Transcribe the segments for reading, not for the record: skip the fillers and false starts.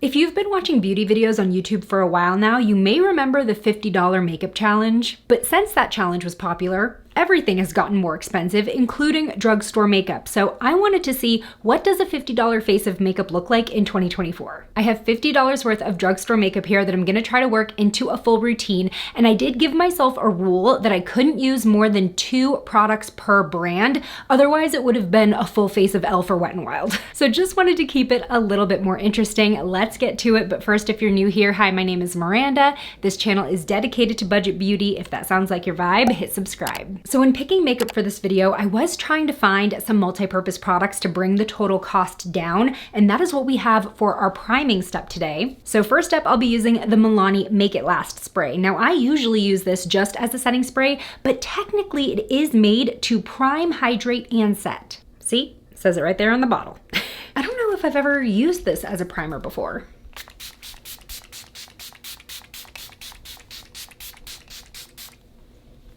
If you've been watching beauty videos on YouTube for a while now, you may remember the $50 makeup challenge. But since that challenge was popular, everything has gotten more expensive, including drugstore makeup. So I wanted to see, what does a $50 face of makeup look like in 2024? I have $50 worth of drugstore makeup here that I'm gonna try to work into a full routine. And I did give myself a rule that I couldn't use more than 2 products per brand. Otherwise, it would have been a full face of e.l.f. or Wet n Wild. So just wanted to keep it a little bit more interesting. Let's get to it. But first, if you're new here, hi, my name is Miranda. This channel is dedicated to budget beauty. If that sounds like your vibe, hit subscribe. So when picking makeup for this video, I was trying to find some multi-purpose products to bring the total cost down, and that is what we have for our priming step today. So first up, I'll be using the Milani Make It Last spray. Now, I usually use this just as a setting spray, but technically it is made to prime, hydrate, and set. See? It says it right there on the bottle. I don't know if I've ever used this as a primer before.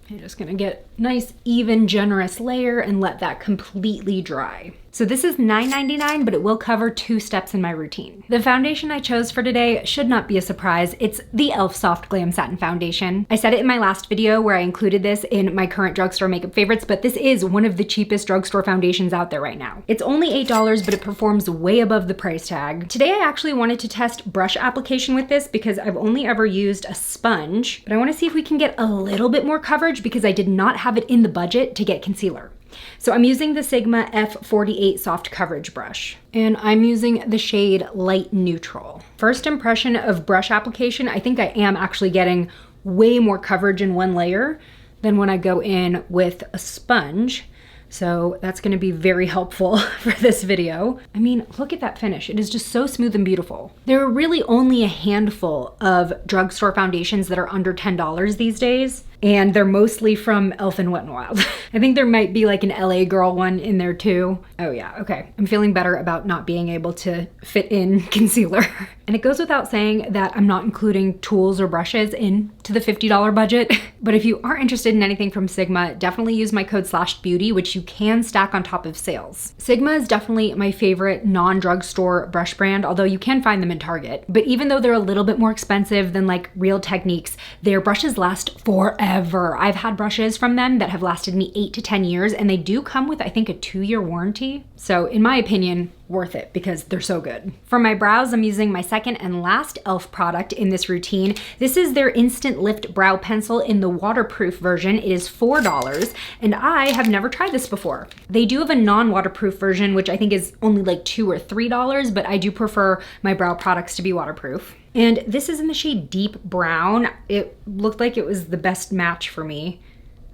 I'm just gonna get a nice, even, generous layer and let that completely dry. So this is $9.99, but it will cover 2 steps in my routine. The foundation I chose for today should not be a surprise. It's the e.l.f. Soft Glam Satin Foundation. I said it in my last video where I included this in my current drugstore makeup favorites, but this is one of the cheapest drugstore foundations out there right now. It's only $8, but it performs way above the price tag. Today, I actually wanted to test brush application with this because I've only ever used a sponge, but I wanna see if we can get a little bit more coverage because I did not have it in the budget to get concealer. So I'm using the Sigma F48 Soft Coverage Brush, and I'm using the shade Light Neutral. First impression of brush application, I think I am actually getting way more coverage in one layer than when I go in with a sponge. So that's gonna be very helpful for this video. I mean, look at that finish. It is just so smooth and beautiful. There are really only a handful of drugstore foundations that are under $10 these days, and they're mostly from e.l.f. and Wet n Wild. I think there might be like an LA Girl one in there too. Oh yeah, okay. I'm feeling better about not being able to fit in concealer. And it goes without saying that I'm not including tools or brushes into the $50 budget. But if you are interested in anything from Sigma, definitely use my code /beauty, which you can stack on top of sales. Sigma is definitely my favorite non-drugstore brush brand, although you can find them in Target. But even though they're a little bit more expensive than like Real Techniques, their brushes last forever. I've had brushes from them that have lasted me 8 to 10 years, and they do come with, I think, a 2-year warranty. So in my opinion, worth it because they're so good. For my brows, I'm using my second and last e.l.f. product in this routine. This is their Instant Lift Brow Pencil in the waterproof version. It is $4, and I have never tried this before. They do have a non-waterproof version, which I think is only like $2 or $3, but I do prefer my brow products to be waterproof. And this is in the shade Deep Brown. It looked like it was the best match for me.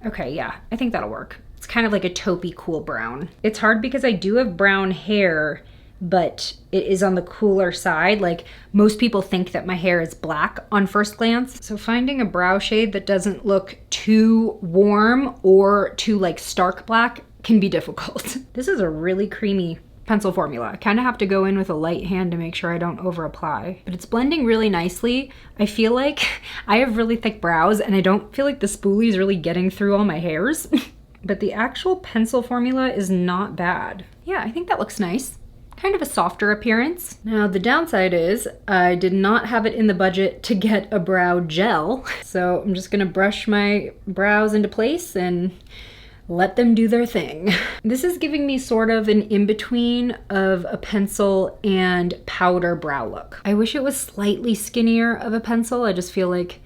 Okay, yeah, I think that'll work. It's kind of like a taupey cool brown. It's hard because I do have brown hair, but it is on the cooler side. Like, most people think that my hair is black on first glance. So finding a brow shade that doesn't look too warm or too like stark black can be difficult. This is a really creamy pencil formula. I kind of have to go in with a light hand to make sure I don't over apply, but it's blending really nicely. I feel like I have really thick brows and I don't feel like the spoolie is really getting through all my hairs, but the actual pencil formula is not bad. Yeah, I think that looks nice. Kind of a softer appearance. Now the downside is I did not have it in the budget to get a brow gel. So I'm just gonna brush my brows into place and let them do their thing. This is giving me sort of an in-between of a pencil and powder brow look. I wish it was slightly skinnier of a pencil. I just feel like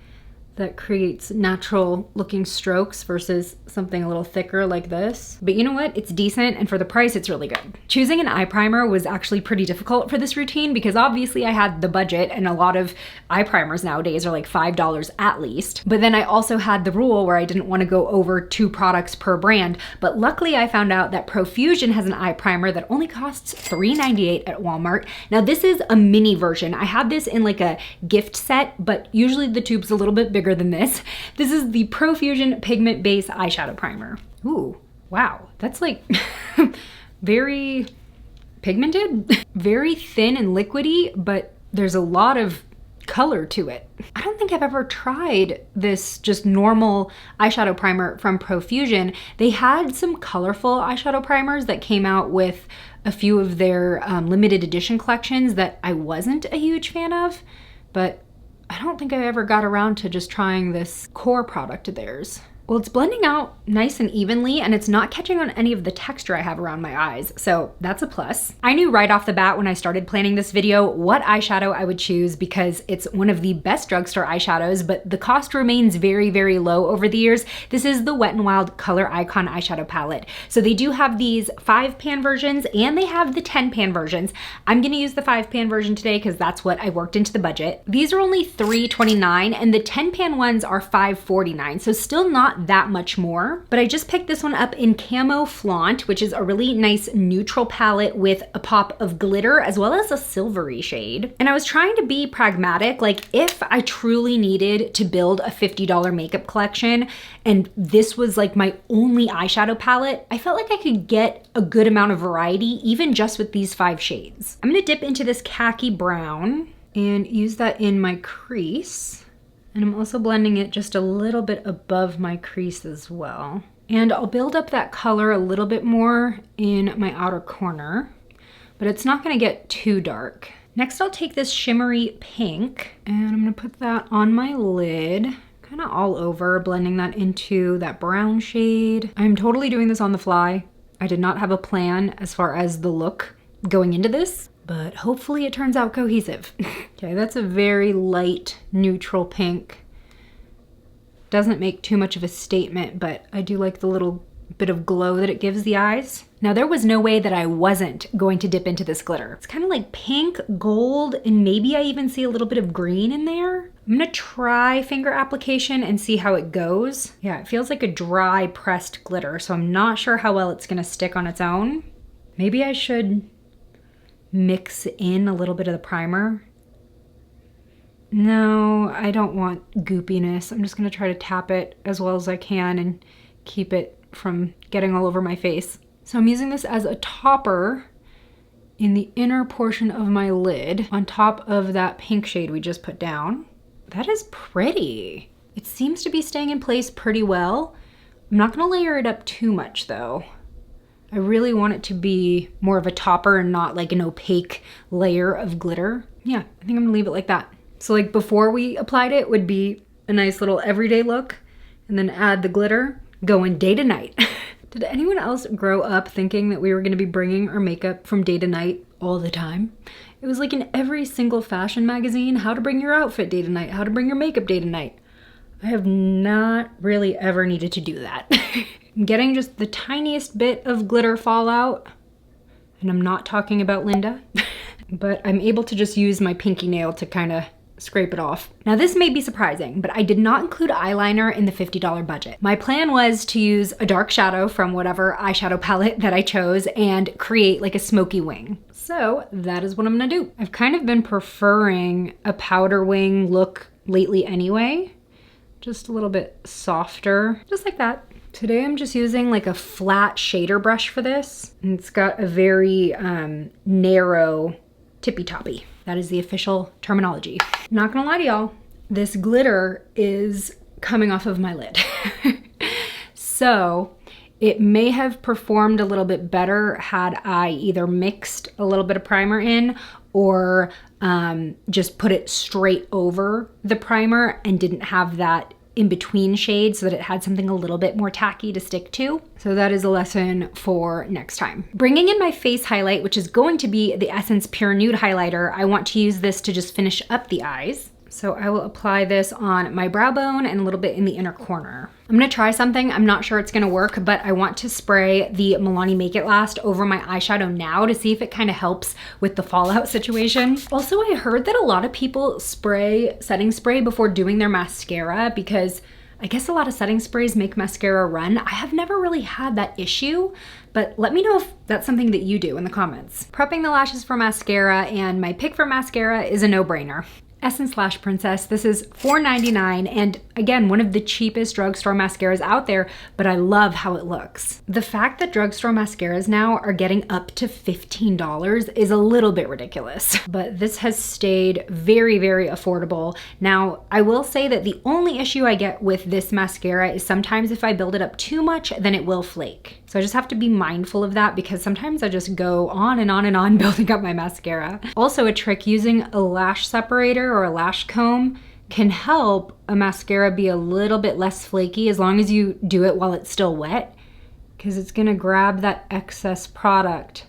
that creates natural looking strokes versus something a little thicker like this. But you know what? It's decent, and for the price, it's really good. Choosing an eye primer was actually pretty difficult for this routine because obviously I had the budget, and a lot of eye primers nowadays are like $5 at least. But then I also had the rule where I didn't want to go over 2 products per brand. But luckily I found out that Profusion has an eye primer that only costs $3.98 at Walmart. Now this is a mini version. I had this in like a gift set, but usually the tube's a little bit bigger than this. This is the Profusion Pigment Base Eyeshadow Primer. Ooh, wow, that's like very pigmented, very thin and liquidy, but there's a lot of color to it. I don't think I've ever tried this just normal eyeshadow primer from Profusion. They had some colorful eyeshadow primers that came out with a few of their limited edition collections that I wasn't a huge fan of, but I don't think I ever got around to just trying this core product of theirs. Well, it's blending out nice and evenly, and it's not catching on any of the texture I have around my eyes, so that's a plus. I knew right off the bat when I started planning this video what eyeshadow I would choose because it's one of the best drugstore eyeshadows, but the cost remains very, very low over the years. This is the Wet n Wild Color Icon eyeshadow palette. So they do have these 5-pan versions and they have the 10-pan versions. I'm gonna use the 5-pan version today because that's what I worked into the budget. These are only $3.29 and the 10-pan ones are $5.49, so still not that much more, but I just picked this one up in Camo Flaunt, which is a really nice neutral palette with a pop of glitter as well as a silvery shade. And I was trying to be pragmatic, like if I truly needed to build a $50 makeup collection and this was like my only eyeshadow palette, I felt like I could get a good amount of variety even just with these 5 shades. I'm gonna dip into this khaki brown and use that in my crease. And I'm also blending it just a little bit above my crease as well. And I'll build up that color a little bit more in my outer corner, but it's not gonna get too dark. Next, I'll take this shimmery pink and I'm gonna put that on my lid, kind of all over, blending that into that brown shade. I'm totally doing this on the fly. I did not have a plan as far as the look going into this, but hopefully it turns out cohesive. Okay, that's a very light neutral pink. Doesn't make too much of a statement, but I do like the little bit of glow that it gives the eyes. Now there was no way that I wasn't going to dip into this glitter. It's kind of like pink, gold, and maybe I even see a little bit of green in there. I'm gonna try finger application and see how it goes. Yeah, it feels like a dry pressed glitter, so I'm not sure how well it's gonna stick on its own. Maybe I should mix in a little bit of the primer. No, I don't want goopiness. I'm just gonna try to tap it as well as I can and keep it from getting all over my face. So I'm using this as a topper in the inner portion of my lid on top of that pink shade we just put down. That is pretty. It seems to be staying in place pretty well. I'm not gonna layer it up too much though. I really want it to be more of a topper and not like an opaque layer of glitter. Yeah, I think I'm gonna leave it like that. So like before we applied it would be a nice little everyday look and then add the glitter going day to night. Did anyone else grow up thinking that we were gonna be bringing our makeup from day to night all the time? It was like in every single fashion magazine, how to bring your outfit day to night, how to bring your makeup day to night. I have not really ever needed to do that. I'm getting just the tiniest bit of glitter fallout, and I'm not talking about Linda, but I'm able to just use my pinky nail to kind of scrape it off. Now this may be surprising, but I did not include eyeliner in the $50 budget. My plan was to use a dark shadow from whatever eyeshadow palette that I chose and create like a smoky wing. So that is what I'm gonna do. I've kind of been preferring a powder wing look lately anyway. Just a little bit softer, just like that. Today I'm just using like a flat shader brush for this. And it's got a very narrow tippy toppy. That is the official terminology. Not gonna lie to y'all, this glitter is coming off of my lid. So it may have performed a little bit better had I either mixed a little bit of primer in or just put it straight over the primer and didn't have that in between shade so that it had something a little bit more tacky to stick to. So that is a lesson for next time. Bringing in my face highlight, which is going to be the Essence Pure Nude Highlighter, I want to use this to just finish up the eyes. So I will apply this on my brow bone and a little bit in the inner corner. I'm gonna try something. I'm not sure it's gonna work, but I want to spray the Milani Make It Last over my eyeshadow now to see if it kind of helps with the fallout situation. Also, I heard that a lot of people spray setting spray before doing their mascara because I guess a lot of setting sprays make mascara run. I have never really had that issue, but let me know if that's something that you do in the comments. Prepping the lashes for mascara, and my pick for mascara is a no-brainer. Essence Lash Princess. This is $4.99 and again, one of the cheapest drugstore mascaras out there, but I love how it looks. The fact that drugstore mascaras now are getting up to $15 is a little bit ridiculous, but this has stayed very, very affordable. Now, I will say that the only issue I get with this mascara is sometimes if I build it up too much, then it will flake. So I just have to be mindful of that because sometimes I just go on and on and on building up my mascara. Also a trick, using a lash separator or a lash comb can help a mascara be a little bit less flaky as long as you do it while it's still wet, because it's gonna grab that excess product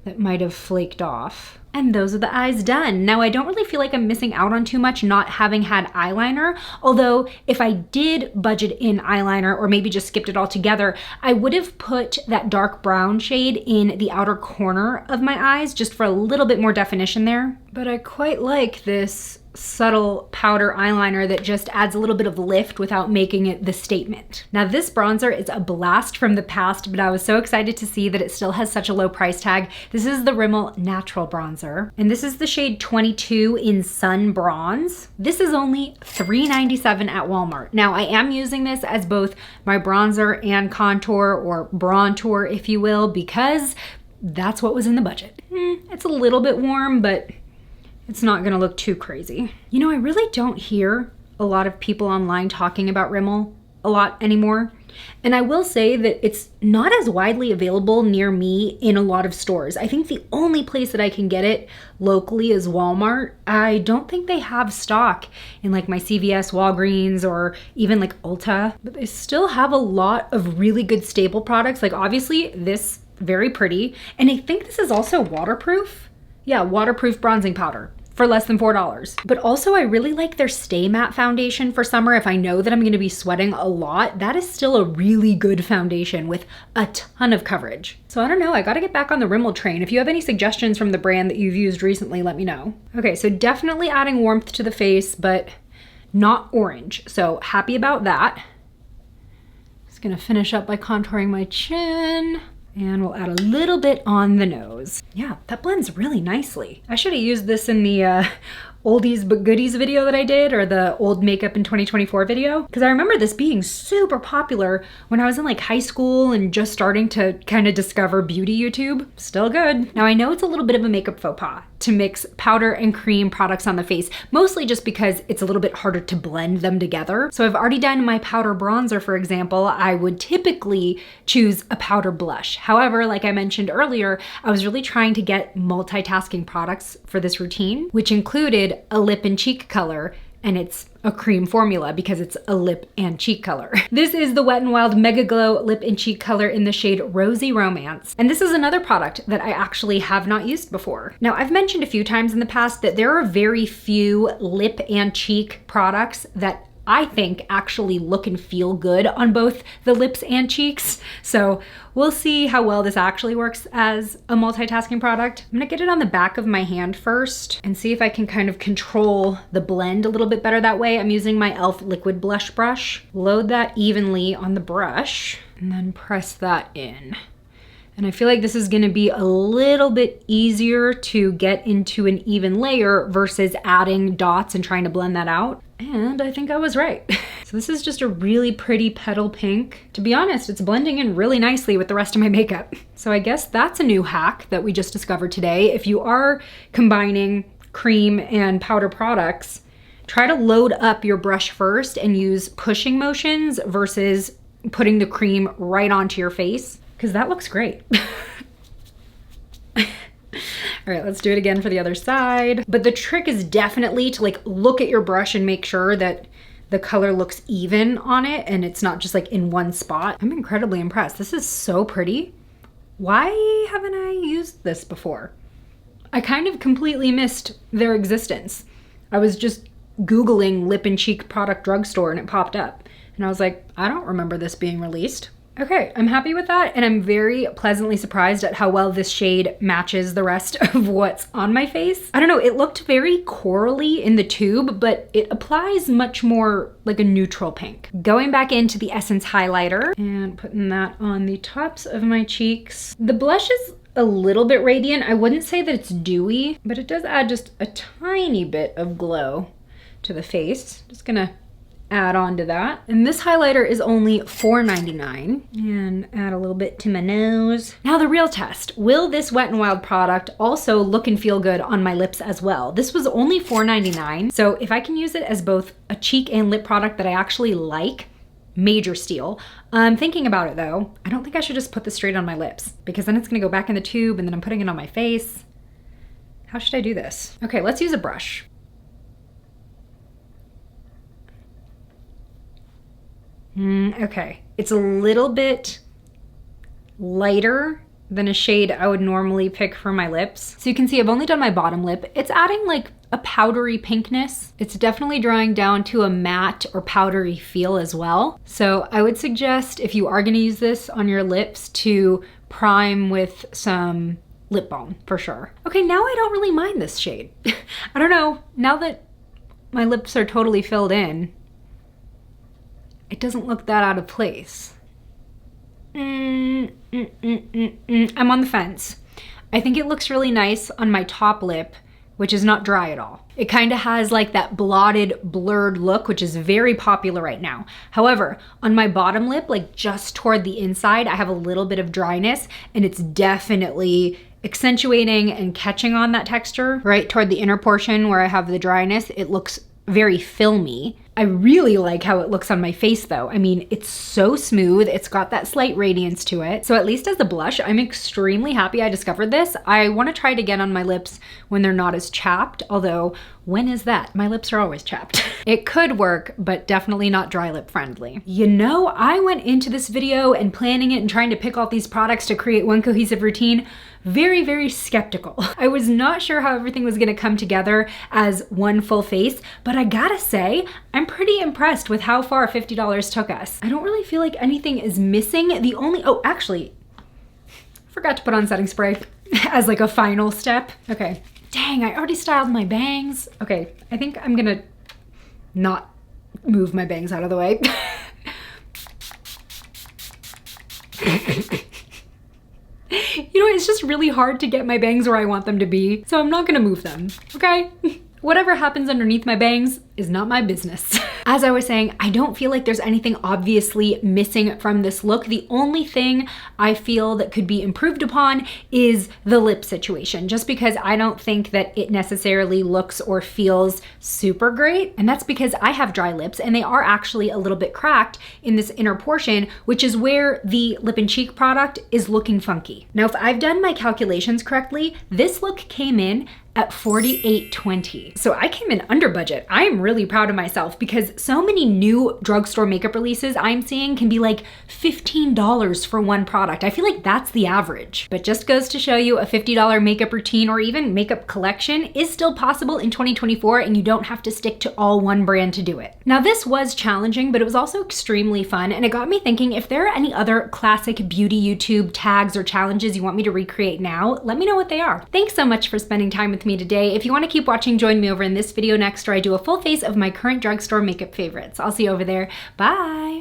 that might have flaked off. And those are the eyes done. Now I don't really feel like I'm missing out on too much not having had eyeliner, although if I did budget in eyeliner or maybe just skipped it all together, I would have put that dark brown shade in the outer corner of my eyes just for a little bit more definition there. But I quite like this subtle powder eyeliner that just adds a little bit of lift without making it the statement. Now this bronzer is a blast from the past, but I was so excited to see that it still has such a low price tag. This is the Rimmel Natural Bronzer, and this is the shade 22 in Sun Bronze. This is only $3.97 at Walmart. Now I am using this as both my bronzer and contour, or brontour if you will, because that's what was in the budget. It's a little bit warm, but it's not gonna look too crazy. You know, I really don't hear a lot of people online talking about Rimmel a lot anymore. And I will say that it's not as widely available near me in a lot of stores. I think the only place that I can get it locally is Walmart. I don't think they have stock in like my CVS, Walgreens, or even like Ulta, but they still have a lot of really good staple products. Like obviously this, very pretty. And I think this is also waterproof. Yeah, waterproof bronzing powder for less than $4. But also I really like their Stay Matte foundation for summer. If I know that I'm gonna be sweating a lot, that is still a really good foundation with a ton of coverage. So I don't know, I gotta get back on the Rimmel train. If you have any suggestions from the brand that you've used recently, let me know. Okay, so definitely adding warmth to the face, but not orange. So happy about that. Just gonna finish up by contouring my chin. And we'll add a little bit on the nose. Yeah, that blends really nicely. I should have used this in the oldies but goodies video that I did, or the old makeup in 2024 video, because I remember this being super popular when I was in like high school and just starting to kind of discover beauty YouTube. Still good. Now I know it's a little bit of a makeup faux pas to mix powder and cream products on the face, mostly just because it's a little bit harder to blend them together. So I've already done my powder bronzer, for example. I would typically choose a powder blush. However, like I mentioned earlier, I was really trying to get multitasking products for this routine, which included a lip and cheek color, and it's a cream formula because it's a lip and cheek color. This is the Wet n Wild Mega Glow Lip and Cheek Color in the shade Rosy Romance. And this is another product that I actually have not used before. Now, I've mentioned a few times in the past that there are very few lip and cheek products that I think actually look and feel good on both the lips and cheeks. So we'll see how well this actually works as a multitasking product. I'm gonna get it on the back of my hand first and see if I can kind of control the blend a little bit better that way. I'm using my e.l.f. liquid blush brush. Load that evenly on the brush and then press that in. And I feel like this is gonna be a little bit easier to get into an even layer versus adding dots and trying to blend that out. And I think I was right. So this is just a really pretty petal pink. To be honest, it's blending in really nicely with the rest of my makeup. So I guess that's a new hack that we just discovered today. If you are combining cream and powder products, try to load up your brush first and use pushing motions versus putting the cream right onto your face, because that looks great. All right, let's do it again for the other side. But the trick is definitely to like look at your brush and make sure that the color looks even on it and it's not just like in one spot. I'm incredibly impressed. This is so pretty. Why haven't I used this before? I kind of completely missed their existence. I was just Googling lip and cheek product drugstore and it popped up. And I was like, I don't remember this being released. Okay, I'm happy with that, and I'm very pleasantly surprised at how well this shade matches the rest of what's on my face. I don't know, it looked very corally in the tube, but it applies much more like a neutral pink. Going back into the Essence highlighter and putting that on the tops of my cheeks. The blush is a little bit radiant. I wouldn't say that it's dewy, but it does add just a tiny bit of glow to the face. Just gonna add on to that. And this highlighter is only $4.99. And add a little bit to my nose. Now the real test. Will this Wet n Wild product also look and feel good on my lips as well? This was only $4.99. So if I can use it as both a cheek and lip product that I actually like, major steal. I'm thinking about it though. I don't think I should just put this straight on my lips because then it's gonna go back in the tube and then I'm putting it on my face. How should I do this? Okay, let's use a brush. Okay, it's a little bit lighter than a shade I would normally pick for my lips. So you can see I've only done my bottom lip. It's adding like a powdery pinkness. It's definitely drawing down to a matte or powdery feel as well. So I would suggest if you are gonna use this on your lips to prime with some lip balm for sure. Okay, now I don't really mind this shade. I don't know, now that my lips are totally filled in, it doesn't look that out of place. I'm on the fence. I think it looks really nice on my top lip, which is not dry at all. It kind of has like that blotted, blurred look, which is very popular right now. However, on my bottom lip, like just toward the inside, I have a little bit of dryness and it's definitely accentuating and catching on that texture. Right toward the inner portion where I have the dryness, it looks very filmy. I really like how it looks on my face though. I mean, it's so smooth. It's got that slight radiance to it. So at least as a blush, I'm extremely happy I discovered this. I want to try it again on my lips when they're not as chapped, although when is that? My lips are always chapped. It could work, but definitely not dry lip friendly. You know, I went into this video and planning it and trying to pick all these products to create one cohesive routine very, very skeptical. I was not sure how everything was gonna come together as one full face, but I gotta say, I'm pretty impressed with how far $50 took us. I don't really feel like anything is missing. The only, oh, actually, forgot to put on setting spray as like a final step. Okay, dang, I already styled my bangs. Okay, I think I'm gonna not move my bangs out of the way. You know, it's just really hard to get my bangs where I want them to be, so I'm not gonna move them, okay? Whatever happens underneath my bangs is not my business. As I was saying, I don't feel like there's anything obviously missing from this look. The only thing I feel that could be improved upon is the lip situation, just because I don't think that it necessarily looks or feels super great. And that's because I have dry lips and they are actually a little bit cracked in this inner portion, which is where the lip and cheek product is looking funky. Now, if I've done my calculations correctly, this look came in at $48.20. So I came in under budget. I am really proud of myself because so many new drugstore makeup releases I'm seeing can be like $15 for one product. I feel like that's the average. But just goes to show you a $50 makeup routine or even makeup collection is still possible in 2024 and you don't have to stick to all one brand to do it. Now this was challenging, but it was also extremely fun and it got me thinking if there are any other classic beauty YouTube tags or challenges you want me to recreate now, let me know what they are. Thanks so much for spending time with me today. If you want to keep watching, join me over in this video next where I do a full face of my current drugstore makeup favorites. I'll see you over there. Bye!